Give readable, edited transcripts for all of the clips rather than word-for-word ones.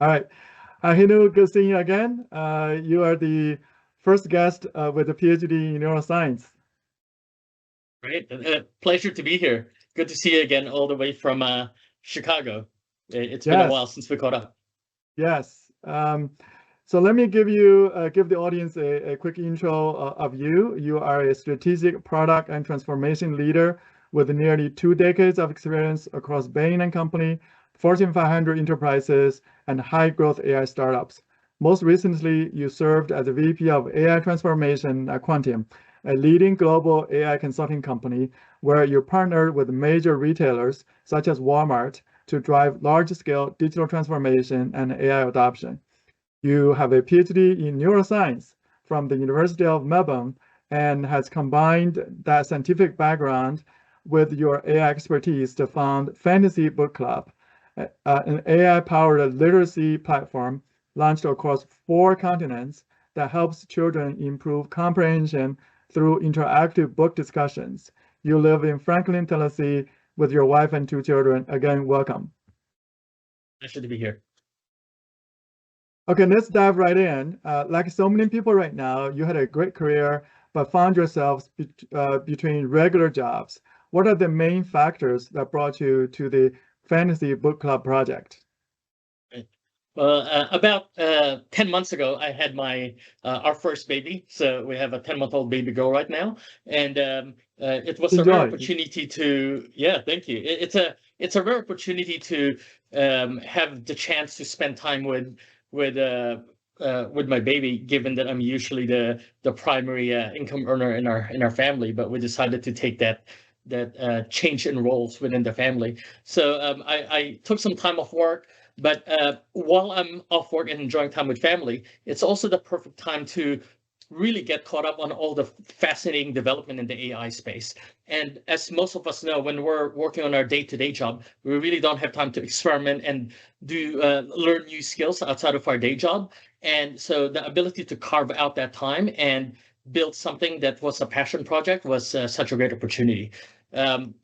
All right. Heneu, good seeing you again. You are the first guest with a PhD in neuroscience. Great. Pleasure to be here. Good to see you again, all the way from Chicago. It's been a while Yes, since we caught up. yes. So let me give the audience a quick intro of you. You are a strategic product and transformation leader with nearly 2 decades of experience across Bain and Company, Fortune 500 enterprises, and high growth AI startups. Most recently, you served as a VP of AI transformation at Quantium, a leading global AI consulting company where you partnered with major retailers such as Walmart to drive large-scale digital transformation and AI adoption. You have a PhD in neuroscience from the University of Melbourne and has combined that scientific background with your AI expertise to found Fantasy Book Club, an AI-powered literacy platform launched across 4 continents that helps children improve comprehension through interactive book discussions. You live in Franklin, Tennessee with your wife and 2 children. Again, welcome. Pleasure to be here. Okay, let's dive right in. Like so many people right now, you had a great career, but found yourselves between regular jobs. What are the main factors that brought you to the Fantasy Book Club project? Well, about 10 months ago, I had my our first baby. So we have a 10-month-old baby girl right now, and it was a rare Enjoy. opportunity to. Yeah, thank you. It's a rare opportunity to have the chance to spend time with uh, with my baby, given that I'm usually the primary income earner in our family. But we decided to take that change in roles within the family. So I took some time off work. But while I'm off work and enjoying time with family, it's also the perfect time to really get caught up on all the fascinating development in the AI space. And as most of us know, when we're working on our day-to-day job, we really don't have time to experiment and do learn new skills outside of our day job. And so the ability to carve out that time and build something that was a passion project was such a great opportunity. And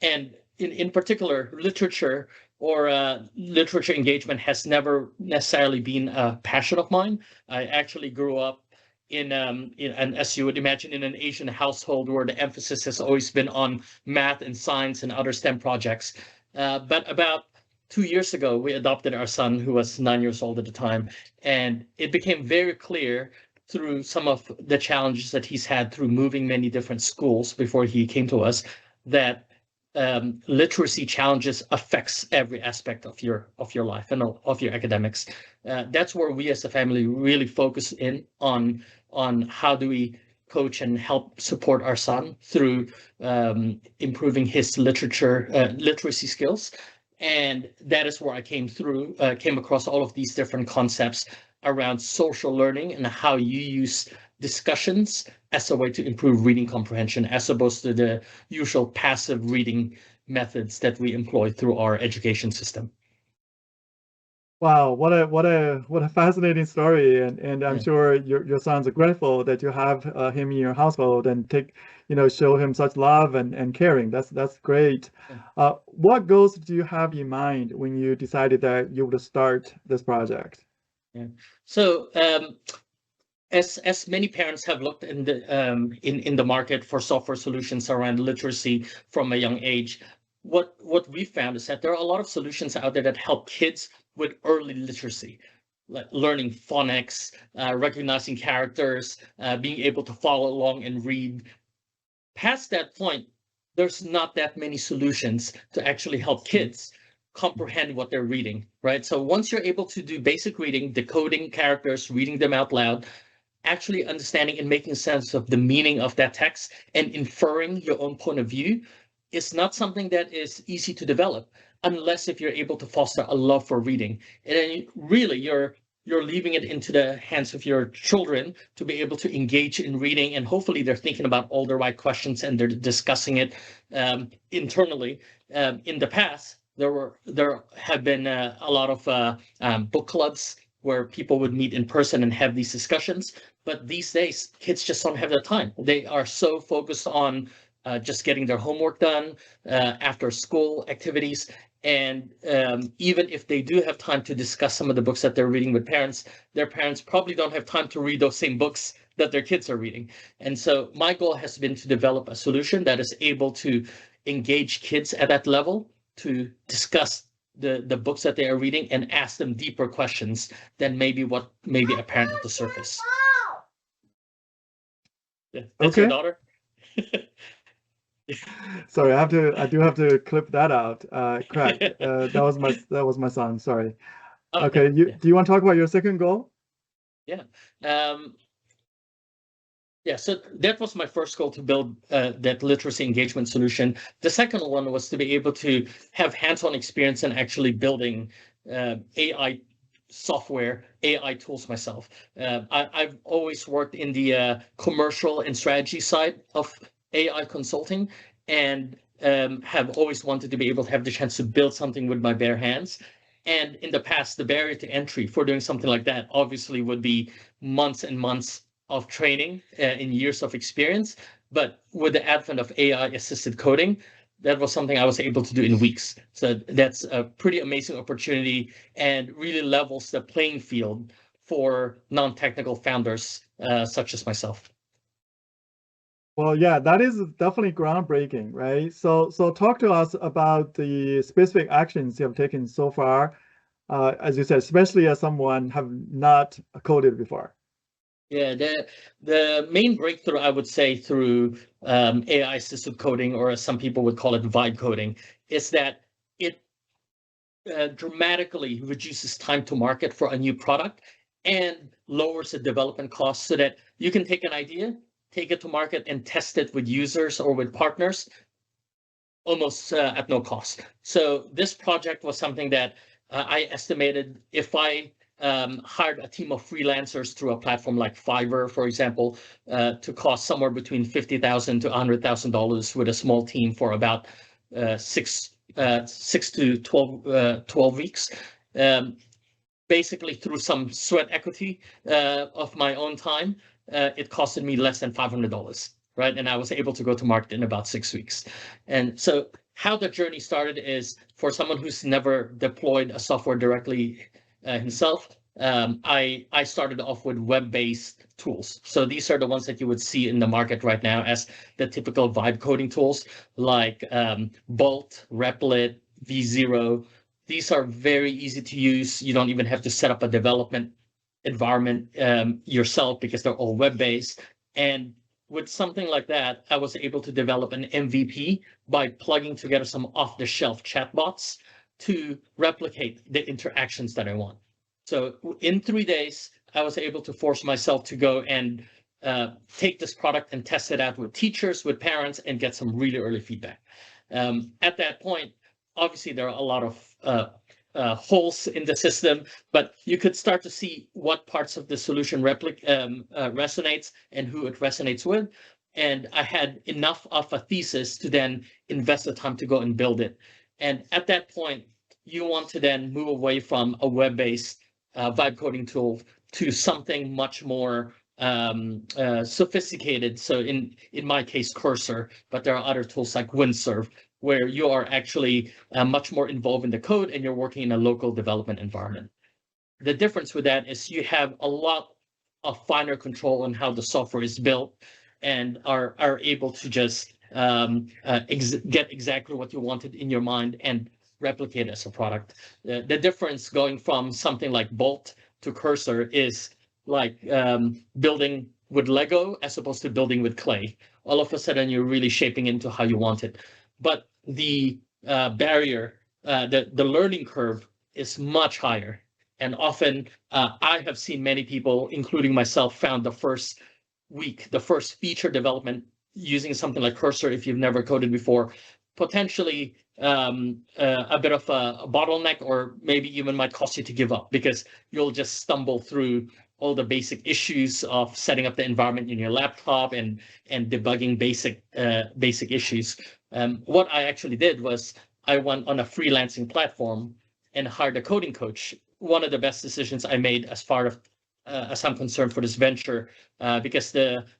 in particular, literature or literature engagement has never necessarily been a passion of mine. I actually grew up and as you would imagine, in an Asian household where the emphasis has always been on math and science and other STEM projects. But about 2 years ago, we adopted our son, who was 9 years old at the time, and it became very clear through some of the challenges that he's had through moving many different schools before he came to us that literacy challenges affects every aspect of your life and of your academics. That's where we as a family really focus in on how do we coach and help support our son through improving his literacy skills. And that is where I came across all of these different concepts around social learning and how you use discussions as a way to improve reading comprehension, as opposed to the usual passive reading methods that we employ through our education system. Wow, what a fascinating story, and I'm Yeah. sure your sons are grateful that you have him in your household and show him such love and caring. That's great. What goals do you have in mind when you decided that you would start this project? Yeah. So as many parents have looked in the market for software solutions around literacy from a young age, what we found is that there are a lot of solutions out there that help kids with early literacy, like learning phonics, recognizing characters, being able to follow along and read. Past that point, there's not that many solutions to actually help kids comprehend what they're reading, right? So once you're able to do basic reading, decoding characters, reading them out loud, actually understanding and making sense of the meaning of that text and inferring your own point of view is not something that is easy to develop unless if you're able to foster a love for reading. And then really you're leaving it into the hands of your children to be able to engage in reading, and hopefully they're thinking about all the right questions and they're discussing it internally. In the past, there have been a lot of book clubs where people would meet in person and have these discussions. But these days, kids just don't have the time. They are so focused on just getting their homework done, after school activities, And even if they do have time to discuss some of the books that they're reading with parents, their parents probably don't have time to read those same books that their kids are reading. And so my goal has been to develop a solution that is able to engage kids at that level, to discuss the books that they are reading and ask them deeper questions than maybe what maybe apparent at the surface. Yeah, that's Okay. your daughter? Sorry, I do have to clip that out. Correct. That was my son. Sorry. Okay. Yeah. Do you want to talk about your second goal? Yeah. Yeah, so that was my first goal, to build that literacy engagement solution. The second one was to be able to have hands-on experience in actually building AI software, AI tools myself. I've always worked in the commercial and strategy side of AI consulting, and have always wanted to be able to have the chance to build something with my bare hands. And in the past, the barrier to entry for doing something like that obviously would be months and months of training in years of experience. But with the advent of AI assisted coding, that was something I was able to do in weeks. So that's a pretty amazing opportunity, and really levels the playing field for non-technical founders such as myself. Well, yeah, that is definitely groundbreaking, right? So talk to us about the specific actions you have taken so far, as you said, especially as someone have not coded before. Yeah, the main breakthrough, I would say, through AI assisted coding, or as some people would call it, vibe coding, is that it dramatically reduces time to market for a new product and lowers the development cost, so that you can take an idea, take it to market, and test it with users or with partners almost at no cost. So this project was something that I estimated, if I hired a team of freelancers through a platform like Fiverr, for example, to cost somewhere between $50,000 to $100,000 with a small team for about 6 to 12 weeks. Basically, through some sweat equity of my own time, it costed me less than $500, right? And I was able to go to market in about 6 weeks. And so how the journey started is, for someone who's never deployed a software directly himself, I started off with web-based tools. So these are the ones that you would see in the market right now as the typical vibe coding tools, like Bolt, Replit, V0. These are very easy to use. You don't even have to set up a development environment yourself, because they're all web-based. And with something like that, I was able to develop an MVP by plugging together some off-the-shelf chatbots to replicate the interactions that I want. So in 3 days, I was able to force myself to go and take this product and test it out with teachers, with parents, and get some really early feedback. At that point, obviously, there are a lot of holes in the system, but you could start to see what parts of the solution resonates and who it resonates with. And I had enough of a thesis to then invest the time to go and build it. And at that point, you want to then move away from a web-based vibe coding tool to something much more sophisticated. So in my case, Cursor, but there are other tools like Windsurf, where you are actually much more involved in the code and you're working in a local development environment. The difference with that is you have a lot of finer control on how the software is built, and are able to just get exactly what you wanted in your mind and replicate it as a product. The difference going from something like Bolt to Cursor is like building with Lego as opposed to building with clay. All of a sudden, you're really shaping into how you want it. But the barrier, the learning curve is much higher. And often I have seen many people, including myself, found the first week, the first feature development using something like Cursor, if you've never coded before, potentially a bit of a bottleneck, or maybe even might cost you to give up, because you'll just stumble through all the basic issues of setting up the environment in your laptop and debugging basic issues. What I actually did was I went on a freelancing platform and hired a coding coach. One of the best decisions I made as far as I'm concerned for this venture, because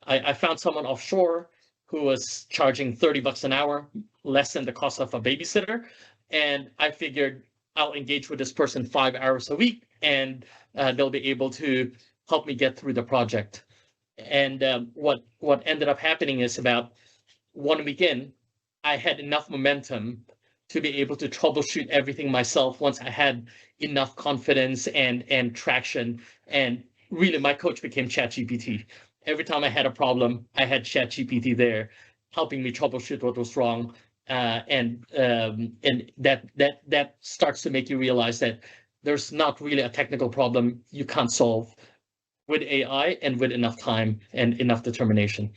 I found someone offshore who was charging $30 an hour, less than the cost of a babysitter. And I figured I'll engage with this person 5 hours a week, and they'll be able to help me get through the project. And what ended up happening is about 1 week in, I had enough momentum to be able to troubleshoot everything myself once I had enough confidence and traction. And really, my coach became ChatGPT. Every time I had a problem, I had ChatGPT there helping me troubleshoot what was wrong. And that starts to make you realize that there's not really a technical problem you can't solve with AI and with enough time and enough determination.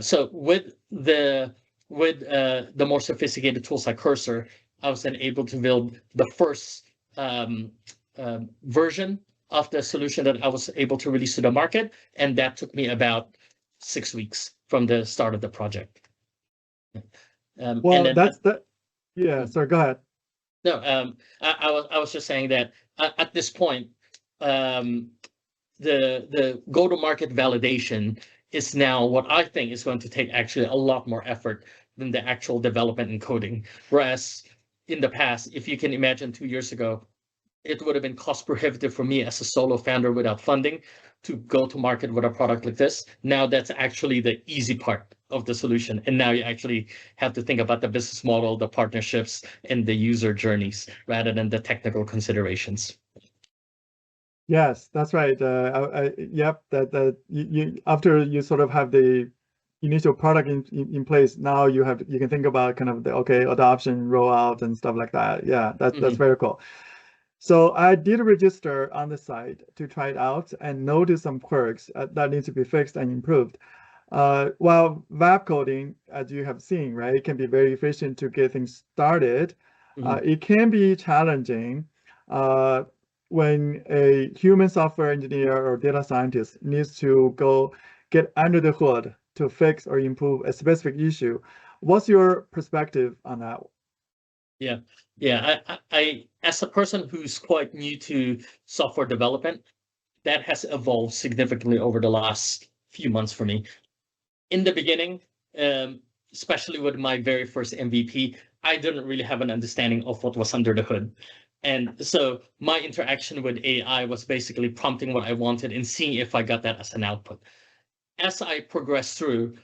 So with the more sophisticated tools like Cursor, I was then able to build the first version of the solution that I was able to release to the market, and that took me about 6 weeks from the start of the project. Well, and that's that. Yeah, sorry, go ahead. No, I was just saying that at this point, the go-to-market validation is now what I think is going to take actually a lot more effort than the actual development and coding. Whereas in the past, if you can imagine 2 years ago, it would have been cost prohibitive for me as a solo founder without funding to go to market with a product like this. Now that's actually the easy part of the solution. And now you actually have to think about the business model, the partnerships, and the user journeys rather than the technical considerations. Yes, that's right. Yep, that you after you sort of have the initial product in place, now you can think about kind of the adoption, rollout, and stuff like that. Yeah, that's very cool. So I did register on the site to try it out and notice some quirks that need to be fixed and improved. While web coding, as you have seen, right, it can be very efficient to get things started. It can be challenging when a human software engineer or data scientist needs to go get under the hood to fix or improve a specific issue. What's your perspective on that? Yeah. I as a person who's quite new to software development, that has evolved significantly over the last few months for me. In the beginning, especially with my very first MVP, I didn't really have an understanding of what was under the hood. And so my interaction with AI was basically prompting what I wanted and seeing if I got that as an output. As I progressed through,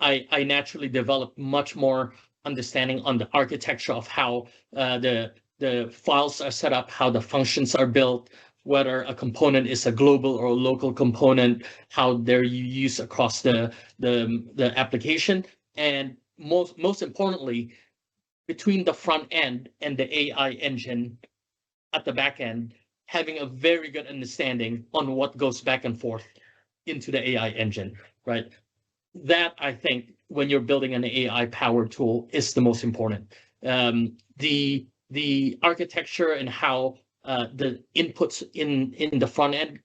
I naturally developed much more understanding on the architecture of how the files are set up, how the functions are built, whether a component is a global or a local component, how they're used across the application, and most importantly, between the front end and the AI engine at the back end, having a very good understanding on what goes back and forth into the AI engine, right? That, I think, when you're building an AI-powered tool, is the most important. The architecture and how the inputs in the front end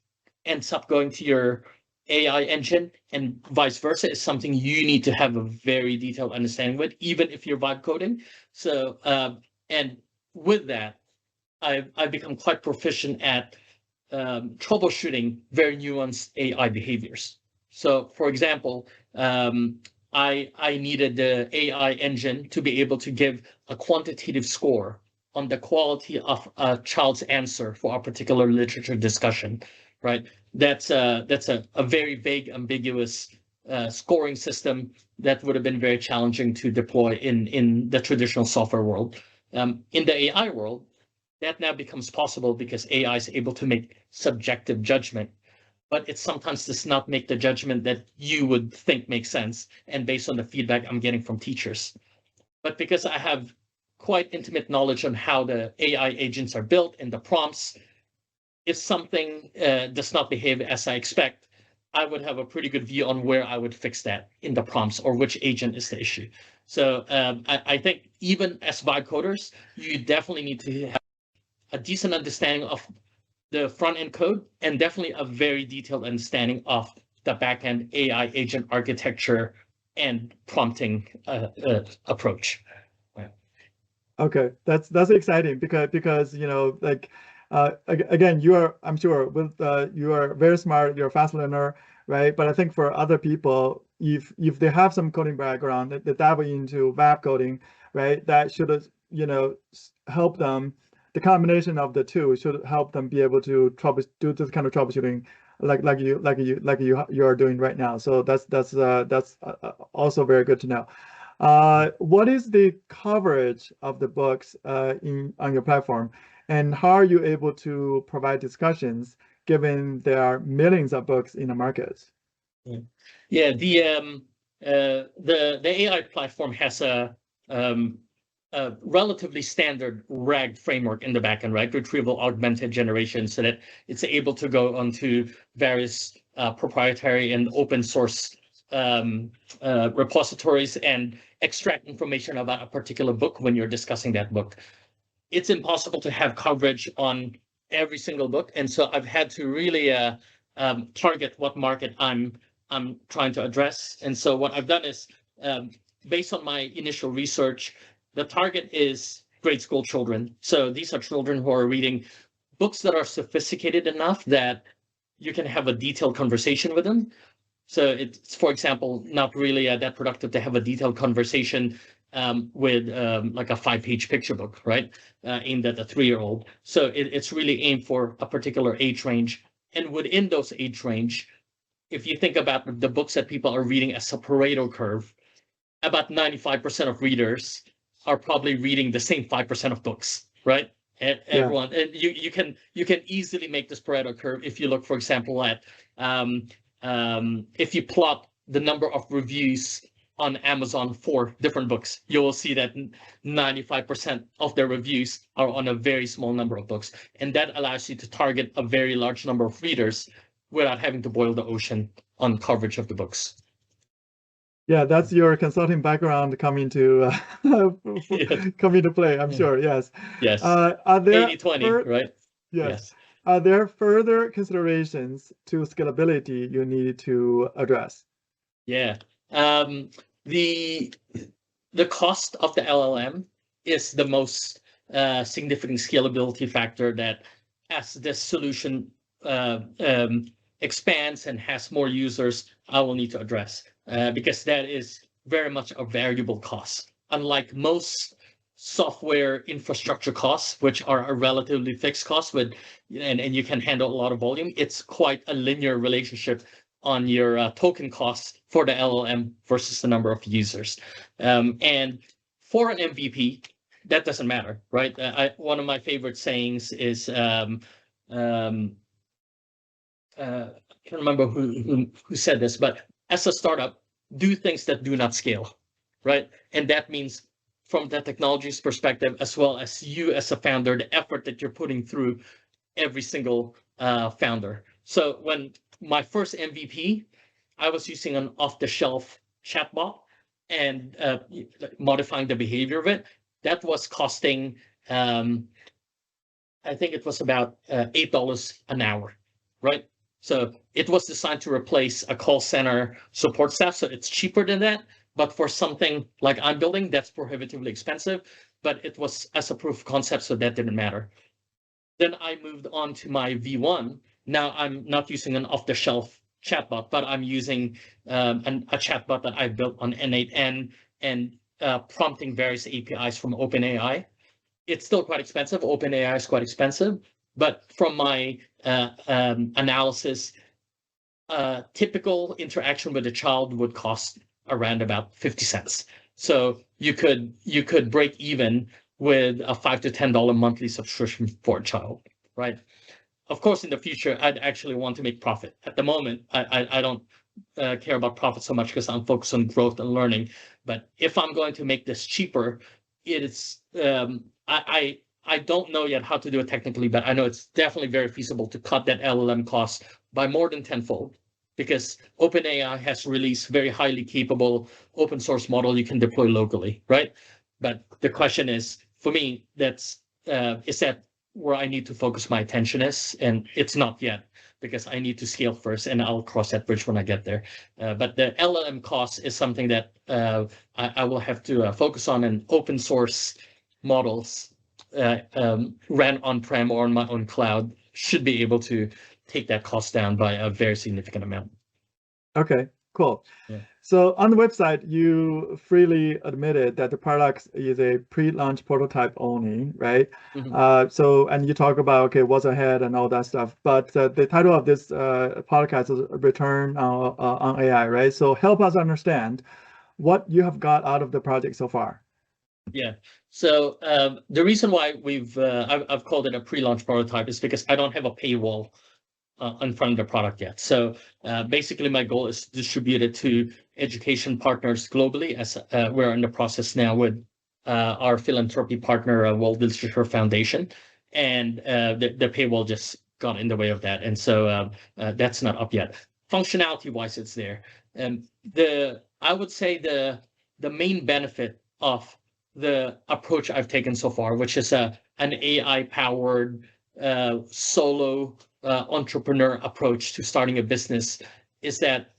ends up going to your AI engine and vice versa is something you need to have a very detailed understanding with, even if you're vibe coding. So, and with that, I've become quite proficient at troubleshooting very nuanced AI behaviors. So, for example, I needed the AI engine to be able to give a quantitative score on the quality of a child's answer for a particular literature discussion, right? That's a very vague, ambiguous scoring system that would have been very challenging to deploy in the traditional software world. In the AI world, that now becomes possible because AI is able to make subjective judgment, but it sometimes does not make the judgment that you would think makes sense and based on the feedback I'm getting from teachers. But because I have quite intimate knowledge on how the AI agents are built and the prompts, if something does not behave as I expect, I would have a pretty good view on where I would fix that in the prompts or which agent is the issue. So I think even as vibe coders, you definitely need to have a decent understanding of the front end code and definitely a very detailed understanding of the back end AI agent architecture and prompting approach. Okay, that's exciting because you know, like again, I'm sure with you are very smart, you're a fast learner, right? But I think for other people, if they have some coding background, they dabble into web coding, right? That should help them. The combination of the two should help them be able to do this kind of troubleshooting, like you are doing right now. So that's also very good to know. What is the coverage of the books on your platform, and how are you able to provide discussions given there are millions of books in the market? Yeah, the AI platform has a relatively standard RAG framework in the backend, right? Retrieval augmented generation, so that it's able to go onto various proprietary and open source repositories and extract information about a particular book when you're discussing that book. It's impossible to have coverage on every single book, and so I've had to really target what market I'm trying to address. And so what I've done is, based on my initial research, the target is grade school children. So these are children who are reading books that are sophisticated enough that you can have a detailed conversation with them. So it's, for example, not really that productive to have a detailed conversation with like a 5-page picture book, right? Aimed at a 3-year-old. So it's really aimed for a particular age range. And within those age range, if you think about the books that people are reading as a Pareto curve, about 95% of readers are probably reading the same 5% of books, right? And everyone, and you can easily make this Pareto curve if you look, for example, at if you plot the number of reviews on Amazon for different books, you will see that 95% of their reviews are on a very small number of books. And that allows you to target a very large number of readers without having to boil the ocean on coverage of the books. Yeah, that's your consulting background coming to play, I'm sure. Yes. Yes. Are there 80-20, right? Yes. Are there further considerations to scalability you need to address? Yeah. The cost of the LLM is the most significant scalability factor that, as this solution expands and has more users, I will need to address, because that is very much a variable cost. Unlike most software infrastructure costs, which are a relatively fixed cost and you can handle a lot of volume, it's quite a linear relationship on your token costs for the LLM versus the number of users. And for an MVP, that doesn't matter, right? One of my favorite sayings is, I can't remember who said this, but as a startup, do things that do not scale, right? And that means, from the technology's perspective, as well as you as a founder, the effort that you're putting through every single founder. So when my first MVP, I was using an off-the-shelf chatbot and modifying the behavior of it. That was costing, I think it was about $8 an hour, right? So it was designed to replace a call center support staff, so it's cheaper than that. But for something like I'm building, that's prohibitively expensive. But it was as a proof of concept, so that didn't matter. Then I moved on to my V1. Now I'm not using an off-the-shelf chatbot, but I'm using a chatbot that I built on N8N and prompting various APIs from OpenAI. It's still quite expensive. OpenAI is quite expensive. But from my analysis, typical interaction with a child would cost around about 50 cents. So you could break even with a $5 to $10 monthly subscription for a child, right? Of course, in the future, I'd actually want to make profit. At the moment, I don't care about profit so much because I'm focused on growth and learning. But if I'm going to make this cheaper, it's I don't know yet how to do it technically, but I know it's definitely very feasible to cut that LLM cost by more than tenfold, because OpenAI has released very highly capable open source model you can deploy locally, right? But the question is, for me, is that where I need to focus my attention is, and it's not yet, because I need to scale first, and I'll cross that bridge when I get there. But the LLM cost is something that I will have to focus on, and open source models ran on-prem or on my own cloud should be able to take that cost down by a very significant amount. Okay, cool. Yeah. So on the website, you freely admitted that the product is a pre-launch prototype only, right? So, and you talk about, okay, what's ahead and all that stuff. But the title of this podcast is Return on AI, right? So help us understand what you have got out of the project so far. Yeah. So the reason why I've called it a pre-launch prototype is because I don't have a paywall in front of the product yet. So basically, my goal is to distribute it to education partners globally, as we're in the process now with our philanthropy partner, World Literature Foundation, and the paywall just got in the way of that, and so that's not up yet. Functionality-wise, it's there. I would say the main benefit of the approach I've taken so far, which is an AI-powered solo entrepreneur approach to starting a business, is that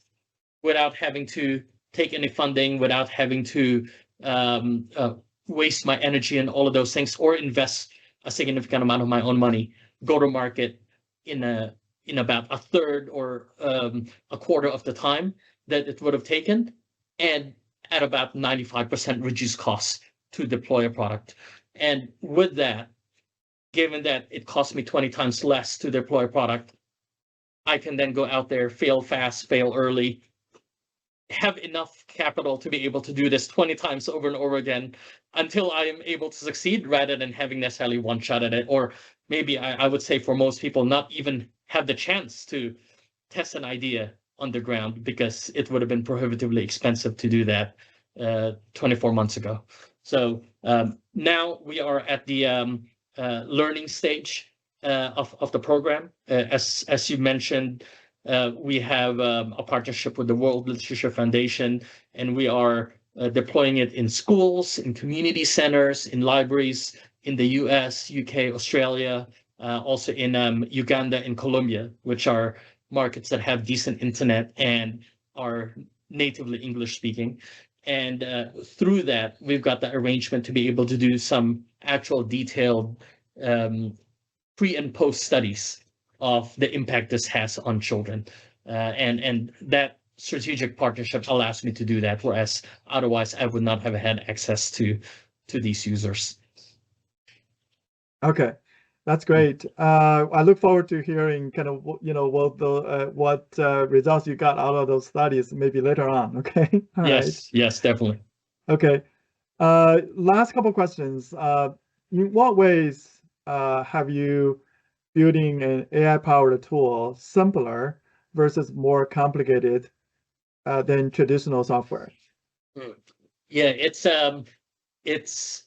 without having to take any funding, without having to waste my energy and all of those things, or invest a significant amount of my own money, go to market in about a third or a quarter of the time that it would have taken, and at about 95% reduced costs to deploy a product. And with that, given that it costs me 20 times less to deploy a product, I can then go out there, fail fast, fail early, have enough capital to be able to do this 20 times over and over again until I am able to succeed, rather than having necessarily one shot at it. Or maybe I would say for most people, not even have the chance to test an idea on the ground, because it would have been prohibitively expensive to do that 24 months ago. So now we are at the learning stage of the program. As you mentioned, we have a partnership with the World Literature Foundation, and we are deploying it in schools, in community centers, in libraries in the US, UK, Australia, also in Uganda and Colombia, which are markets that have decent internet and are natively English speaking. And through that, we've got the arrangement to be able to do some actual detailed pre and post studies of the impact this has on children. And that strategic partnership allows me to do that, whereas otherwise I would not have had access to these users. Okay, that's great. I look forward to hearing kind of what results you got out of those studies maybe later on. Okay. All right. Yes, definitely. Okay. Last couple questions. In what ways have you building an AI-powered tool simpler versus more complicated than traditional software? Yeah, it's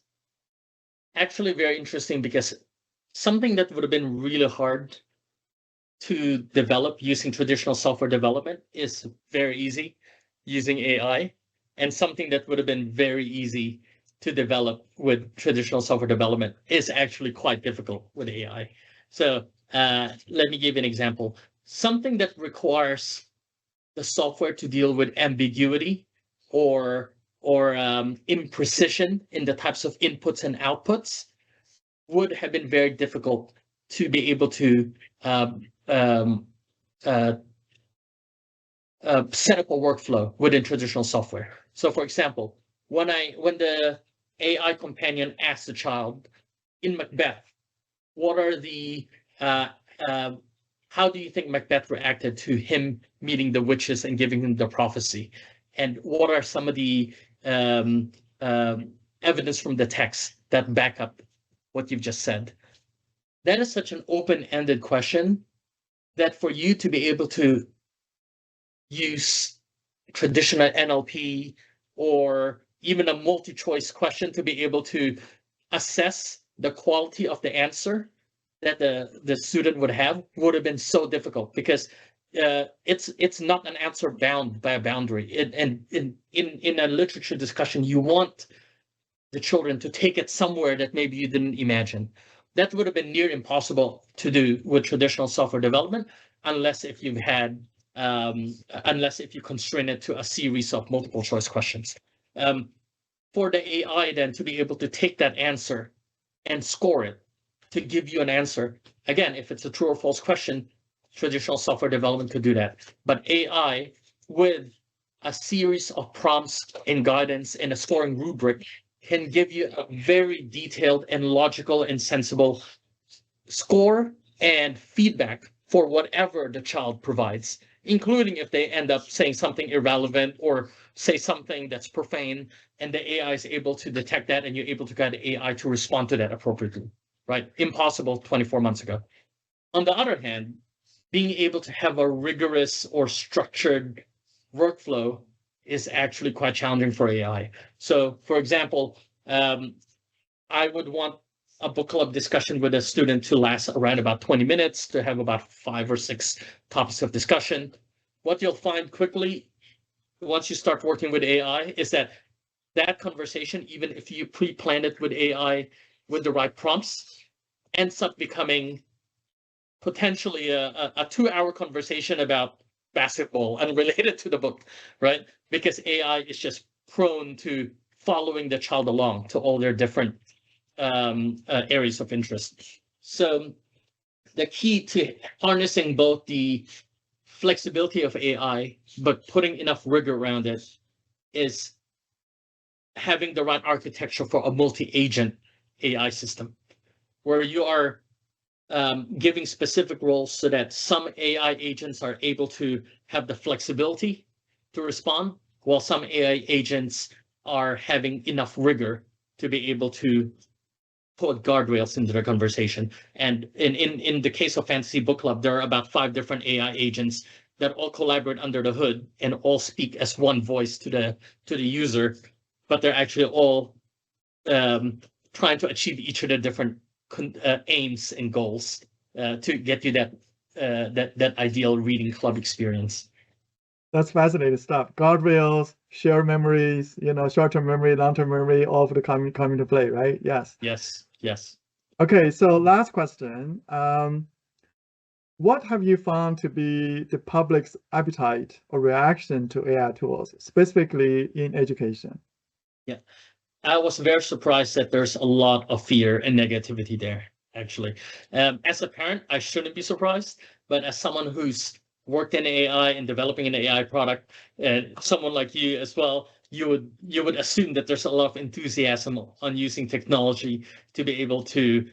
actually very interesting, because something that would have been really hard to develop using traditional software development is very easy using AI, and something that would have been very easy to develop with traditional software development is actually quite difficult with AI. So let me give you an example. Something that requires the software to deal with ambiguity or imprecision in the types of inputs and outputs would have been very difficult to be able to set up a workflow within traditional software. So, for example, when the AI companion asks the child in Macbeth, what are the how do you think Macbeth reacted to him meeting the witches and giving him the prophecy? And what are some of the evidence from the text that back up what you've just said? That is such an open-ended question that for you to be able to use traditional NLP or even a multi-choice question to be able to assess the quality of the answer that the student would have been so difficult, because it's not an answer bound by a boundary. And in a literature discussion, you want the children to take it somewhere that maybe you didn't imagine. That would have been near impossible to do with traditional software development, unless if you constrain it to a series of multiple choice questions. For the AI then to be able to take that answer and score it to give you an answer, again, if it's a true or false question, traditional software development could do that. But AI with a series of prompts and guidance and a scoring rubric can give you a very detailed and logical and sensible score and feedback for whatever the child provides, including if they end up saying something irrelevant or say something that's profane, and the AI is able to detect that and you're able to guide the AI to respond to that appropriately, right? Impossible 24 months ago. On the other hand, being able to have a rigorous or structured workflow is actually quite challenging for AI. So, for example, I would want a book club discussion with a student to last around about 20 minutes, to have about 5 or 6 topics of discussion. What you'll find quickly once you start working with AI is that that conversation, even if you pre-plan it with AI with the right prompts, ends up becoming potentially a 2-hour conversation about basketball unrelated to the book, right? Because AI is just prone to following the child along to all their different areas of interest. So the key to harnessing both the flexibility of AI, but putting enough rigor around it, is having the right architecture for a multi-agent AI system, where you are giving specific roles so that some AI agents are able to have the flexibility to respond, while some AI agents are having enough rigor to be able to put guardrails into the conversation. And in the case of Fantasy Book Club, there are about 5 different AI agents that all collaborate under the hood and all speak as one voice to the user, but they're actually all trying to achieve each of the different aims and goals to get you that ideal reading club experience. That's fascinating stuff. Guardrails, shared memories, short-term memory, long-term memory, all of the coming to play, right? Yes. Yes. Okay, so last question. What have you found to be the public's appetite or reaction to AI tools, specifically in education? Yeah, I was very surprised that there's a lot of fear and negativity there, actually. As a parent, I shouldn't be surprised, but as someone who's worked in AI and developing an AI product, someone like you as well, you would assume that there's a lot of enthusiasm on using technology to be able to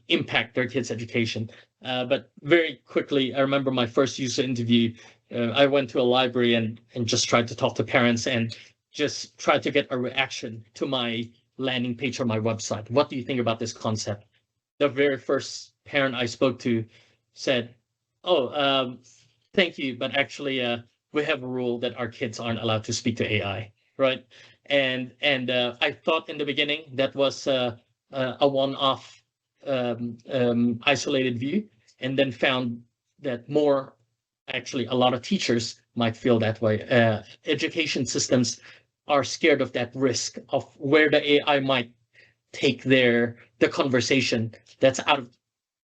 impact their kids' education. But very quickly, I remember my first user interview. I went to a library and just tried to talk to parents and just tried to get a reaction to my landing page on my website. What do you think about this concept? The very first parent I spoke to said, "Oh, thank you, but actually, we have a rule that our kids aren't allowed to speak to AI, right?" And I thought in the beginning that was a one-off isolated view, and then found that actually a lot of teachers might feel that way. Education systems are scared of that risk of where the AI might take the conversation that's out of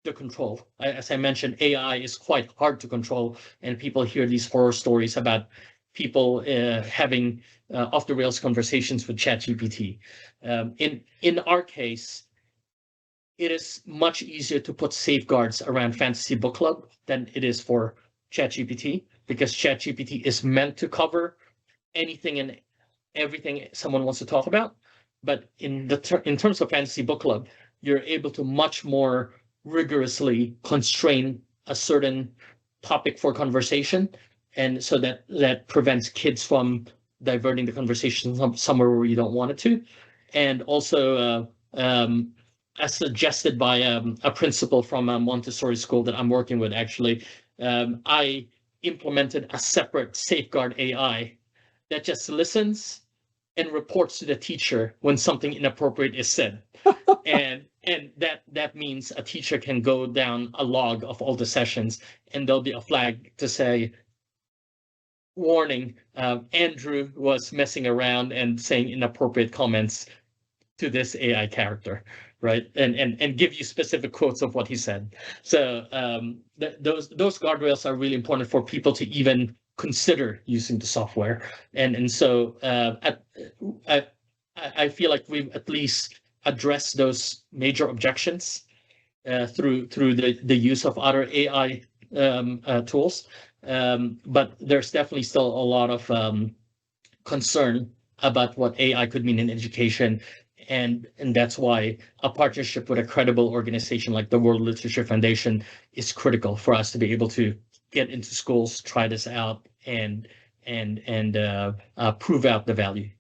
the control. As I mentioned, AI is quite hard to control, and people hear these horror stories about people having off the rails conversations with ChatGPT. In our case, it is much easier to put safeguards around Fantasy Book Club than it is for ChatGPT, because ChatGPT is meant to cover anything and everything someone wants to talk about. But in terms of Fantasy Book Club, you're able to much more rigorously constrain a certain topic for conversation, and so that prevents kids from diverting the conversation somewhere where you don't want it to. And also, as suggested by a principal from a Montessori school that I'm working with, actually, I implemented a separate safeguard AI that just listens and reports to the teacher when something inappropriate is said. and that means a teacher can go down a log of all the sessions, and there'll be a flag to say, "Warning, Andrew was messing around and saying inappropriate comments to this AI character," right? And give you specific quotes of what he said. So those guardrails are really important for people to even consider using the software. And so I feel like we've at least addressed those major objections through the use of other AI tools. but there's definitely still a lot of concern about what AI could mean in education. And that's why a partnership with a credible organization like the World Literature Foundation is critical for us to be able to get into schools, try this out, and prove out the value.